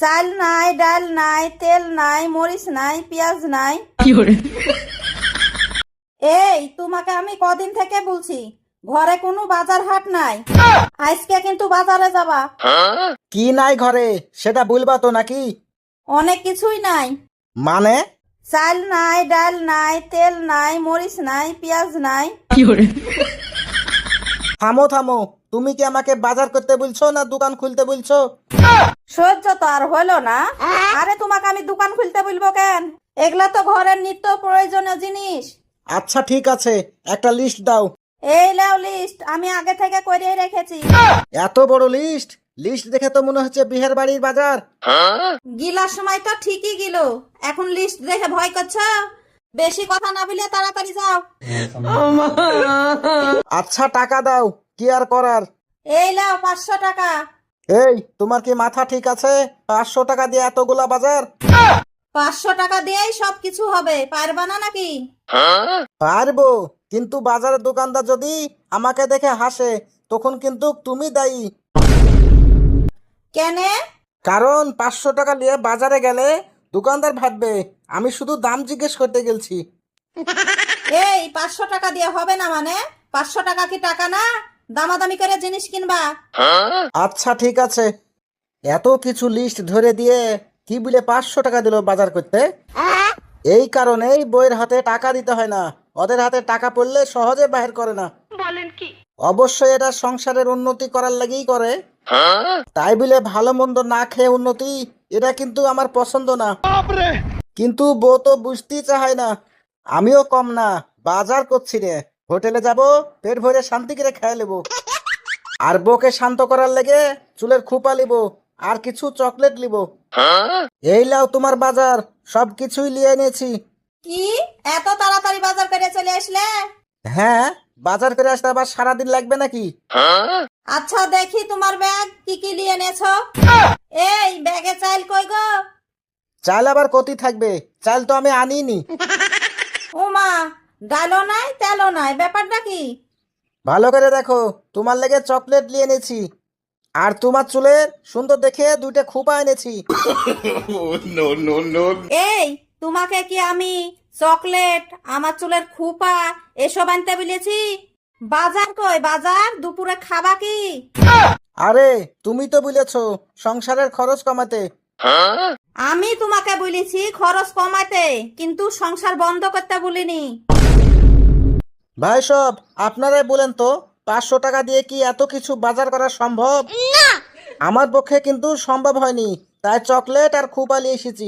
চাল নাই, ডাল নাই, তেল নাই, মরিচ নাই, পেঁয়াজ নাই। এই তোমাকে আমি কদিন থেকে বলছি ঘরে কোনো বাজার হাট নাই, আজকে কিন্তু বাজারে যাবা। কি নাই ঘরে সেটা বলবা তো নাকি? অনেক কিছুই নাই। মানে? চাল নাই, ডাল নাই, তেল নাই, মরিচ নাই, পেঁয়াজ নাই। থামো থামো, তুমি কি আমাকে বাজার করতে বলছো না দোকান খুলতে বলছো? সহ্য তো আর হলো না। আরে তোমাকে আমি দোকান খুলতে বলবো কেন? এগুলা তো ঘরের নিত্য প্রয়োজনীয় জিনিস। আচ্ছা ঠিক আছে, একটা লিস্ট দাও। এই লাও লিস্ট, আমি আগে থেকে করে রেখেছি। এত বড় লিস্ট? লিস্ট দেখে তো মনে হচ্ছে বিহার বাড়ির বাজার। গিলার সময় তো ঠিকই গিল, এখন লিস্ট দেখে ভয় করছ? বেশি কথা না বলে তাড়াতাড়ি যাও। আচ্ছা টাকা দাও, কি আর করার। এই লাও 500 টাকা। এই তোমার কি মাথা ঠিক আছে? 500 টাকা দিয়ে এতগুলা বাজার? 500 টাকা দিয়েই সব কিছু হবে, পারবা না নাকি? পারবো, কিন্তু বাজারের দোকানদার যদি আমাকে দেখে হাসে তখন কিন্তু তুমি দায়ী। কেনে? কারণ 500 টাকা নিয়ে বাজারে গেলে দোকানদার ভাববে আমি শুধু দাম জিজ্ঞেস করতে গেছি। এই 500 টাকা দিয়ে হবে না মানে? 500 টাকা কি টাকা না? দামাদামি করে জিনিস কিনবা। আচ্ছা ঠিক আছে, এত কিছু লিস্ট ধরে দিয়ে কি বলে 500 টাকা দিল বাজার করতে? এই কারণেই বইয়ের হাতে টাকা দিতে হয় না, ওদের হাতে টাকা পড়লে সহজে বাহির করে না। বলেন কি? অবশ্যই এটা সংসারের উন্নতি করার লাগেই করে। তাই বলে ভালো মন্দ না খেয়ে উন্নতি, এটা কিন্তু আমার পছন্দ না। কিন্তু বউ তো বুঝতেই চায় না। আমিও কম না, বাজার করছি রে, হোটেলে যাব, পেট ভরে শান্তি করে খেয়ে নেবো। আর বউকে শান্ত করার লেগে চুলের খোপা লিব, আর কিছু চকলেট লিব। এই লাও তোমার বাজার, সব কিছুই নিয়ে এনেছি। কি এত তাড়াতাড়ি বাজার করে চলে আসলে? হ্যাঁ, বাজার করে আসতে আবার সারাদিন লাগবে নাকি? আচ্ছা দেখি তোমার ব্যাগ কি কি নিয়ে এনেছো। এই ব্যাগে চাল কই গো? চাল আবার কতি থাকবে, চাল তো আমি আনিনি। ওমা, ডালও নাই, তেলও নাই, ব্যাপারটা কি? ভালো করে দেখো, তোমার লেগে চকলেট নিয়ে এনেছি, আর তোমার চুলের সুন্দর দেখে দুইটা খোপা এনেছি। এই তোমাকে কি আমি চকলেট, আমার চুলের খোপা এসব আনতে বলেছি? বাজার কই বাজার? দুপুরে খাবা কি? আরে তুমি তো বলেছো সংসারের খরচ কমাতে। আমি তোমাকে বলেছি খরচ কমাতে, কিন্তু সংসার বন্ধ করতে বলিনি। ভাই সব আপনারাই বলেন তো, 500 টাকা দিয়ে কি এত কিছু বাজার করা সম্ভব? আমার পক্ষে কিন্তু সম্ভব হয়নি, তাই চকলেট আর খোপা নিয়ে এসেছি।